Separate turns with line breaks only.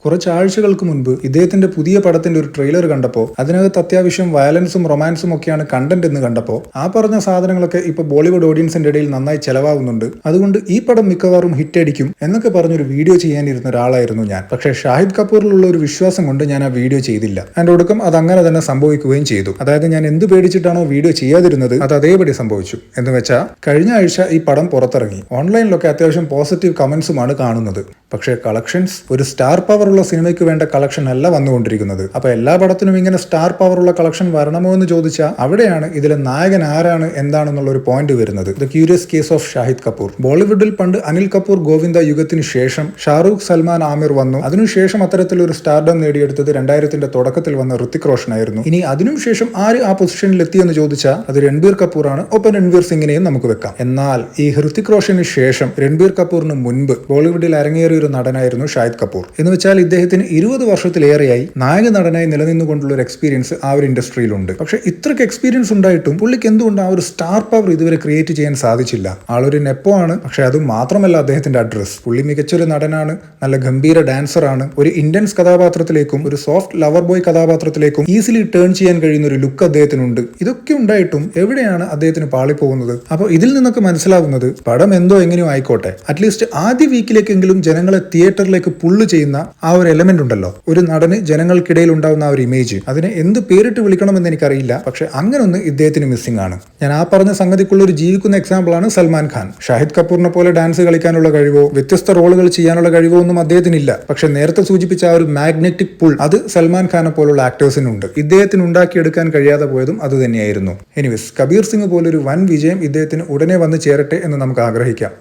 കുറച്ചാഴ്ചകൾക്ക് മുൻപ് ഇദ്ദേഹത്തിന്റെ പുതിയ പടത്തിന്റെ ഒരു ട്രെയിലർ കണ്ടപ്പോൾ അതിനകത്ത് അത്യാവശ്യം വയലൻസും റൊമാൻസും ഒക്കെയാണ് കണ്ടന്റ് എന്ന് കണ്ടപ്പോൾ ആ പറഞ്ഞ സാധനങ്ങളൊക്കെ ഇപ്പൊ ബോളിവുഡ് ഓഡിയൻസിന്റെ ഇടയിൽ നന്നായി ചെലവാകുന്നുണ്ട്. അതുകൊണ്ട് ഈ പടം മിക്കവാറും ഹിറ്റ് അടിക്കും എന്നൊക്കെ പറഞ്ഞൊരു വീഡിയോ ചെയ്യാനിരുന്ന ഒരാളായിരുന്നു ഞാൻ. പക്ഷേ ഷാഹിദ് കപൂറിലുള്ള ഒരു വിശ്വാസം കൊണ്ട് ഞാൻ ആ വീഡിയോ ചെയ്തില്ല. അതിന്റെ ഒടുക്കം അത് അങ്ങനെ തന്നെ സംഭവിക്കുകയും ചെയ്തു. അതായത് ഞാൻ എന്ത് പേടിച്ചിട്ടാണോ വീഡിയോ ചെയ്യാതിരുന്നത് അത് അതേപടി സംഭവിച്ചു. എന്ന് വെച്ചാൽ കഴിഞ്ഞ ആഴ്ച ഈ പടം പുറത്തിറങ്ങി. ഓൺലൈനിലൊക്കെ അത്യാവശ്യം പോസിറ്റീവ് കമന്റ്സുമാണ് കാണുന്നത്. പക്ഷേ കളക്ഷൻസ് ഒരു സ്റ്റാർ പവറുള്ള സിനിമയ്ക്ക് വേണ്ട കളക്ഷൻ അല്ല വന്നുകൊണ്ടിരിക്കുന്നത്. അപ്പൊ എല്ലാ പടത്തിനും ഇങ്ങനെ സ്റ്റാർ പവറുള്ള കളക്ഷൻ വരണമോ എന്ന് ചോദിച്ചാൽ അവിടെയാണ് ഇതിലെ നായകൻ ആരാണ് എന്താണെന്നുള്ള ഒരു പോയിന്റ് വരുന്നത്. The curious case of Shahid Kapoor. ബോളിവുഡിൽ പണ്ട് അനിൽ കപൂർ ഗോവിന്ദ യുഗത്തിന് ശേഷം ഷാറൂഖ്, സൽമാൻ, ആമിർ വന്നു. അതിനുശേഷം അത്തരത്തിലൊരു സ്റ്റാർഡം നേടിയെടുത്തത് 2000-ന്റെ തുടക്കത്തിൽ വന്ന ഋത്തിക് റോഷൻ ആയിരുന്നു. ഇനി അതിനുശേഷം ആര് ആ പൊസിഷനിൽ എത്തിയെന്ന് ചോദിച്ചാൽ അത് രൺബീർ കപൂർ ആണ്. ഒപ്പം രൺബീർ സിംഗിനെയും നമുക്ക് വെക്കാം. എന്നാൽ ഈ ഋത്തിക് റോഷന് ശേഷം രൺബീർ കപൂറിന് മുൻപ് ബോളിവുഡിൽ അരങ്ങേറിയ ഒരു നടനായിരുന്നു ഷാഹിദ് കപൂർ. എന്ന് വെച്ചാൽ ഇദ്ദേഹത്തിന് 20 വർഷത്തിലേറെയായി നായക നടനായി നിലനിന്നുകൊണ്ടുള്ള ഒരു എക്സ്പീരിയൻസ് ആ ഒരു ഇൻഡസ്ട്രിയിലുണ്ട്. പക്ഷെ ഇത്രയ്ക്ക് എക്സ്പീരിയൻസ് ഉണ്ടായിട്ടും പുള്ളിക്ക് എന്തുകൊണ്ട് ആ ഒരു സ്റ്റാർ പവർ ഇതുവരെ ക്രിയേറ്റ് ചെയ്യാൻ സാധിച്ചില്ല? ആളൊരു നെപ്പോ ആണ്. പക്ഷെ അത് മാത്രമല്ല അദ്ദേഹത്തിന്റെ അഡ്രസ്. പുള്ളി മികച്ചൊരു നടനാണ്, നല്ല ഗംഭീര ഡാൻസർ ആണ്. ഒരു ഇന്റൻസ് കഥാപാത്രത്തിലേക്കും ഒരു സോഫ്റ്റ് ലവർ ബോയ് കഥാപാത്രത്തിലേക്കും ഈസിലി ടേൺ ചെയ്യാൻ കഴിയുന്ന ഒരു ലുക്ക് അദ്ദേഹത്തിനുണ്ട്. ഇതൊക്കെ ഉണ്ടായിട്ടും എവിടെയാണ് അദ്ദേഹത്തിന് പാളിപ്പോകുന്നത്? അപ്പോൾ ഇതിൽ നിന്നൊക്കെ മനസ്സിലാവുന്നത് പടം എന്തോ എങ്ങനെയോ ആയിക്കോട്ടെ, അറ്റ്ലീസ്റ്റ് ആദ്യ വീക്കിലേക്കെങ്കിലും ജനങ്ങളെ തിയേറ്ററിലേക്ക് പുള്ള് ചെയ്യുന്ന ആ ഒരു എലമെന്റ് ഉണ്ടല്ലോ, ഒരു നടന് ജനങ്ങൾക്കിടയിൽ ഉണ്ടാവുന്ന ആ ഒരു ഇമേജ്, അതിനെ എന്ത് പേരിട്ട് വിളിക്കണമെന്ന് എനിക്കറിയില്ല. പക്ഷെ അങ്ങനെ ഒന്ന് ഇദ്ദേഹത്തിന് മിസ്സിംഗ് ആണ്. ഞാൻ ആ പറഞ്ഞ സംഗതിക്കുള്ള ഒരു ജീവിക്കുന്ന എക്സാമ്പിൾ ആണ് സൽമാൻ ഖാൻ. ഷാഹിദ് കപൂറിനെ പോലെ ഡാൻസ് കളിക്കാനുള്ള കഴിവോ വ്യത്യസ്ത റോളുകൾ ചെയ്യാനുള്ള കഴിവോ ഒന്നും അദ്ദേഹത്തിനില്ല. പക്ഷെ നേരത്തെ സൂചിപ്പിച്ച ആ ഒരു മാഗ്നറ്റിക് പുൾ അത് സൽമാൻ ഖാനെ പോലുള്ള ആക്ടേഴ്സിനുണ്ട്. ഇദ്ദേഹത്തിന് ഉണ്ടാക്കിയെടുക്കാൻ കഴിയാതെ പോയതും അത് തന്നെയായിരുന്നു. എനിവേസ്, കബീർ സിംഗ് പോലൊരു വൻ വിജയം ഇദ്ദേഹത്തിന് ഉടനെ വന്ന് ചേരട്ടെ എന്ന് നമുക്ക് ആഗ്രഹിക്കാം.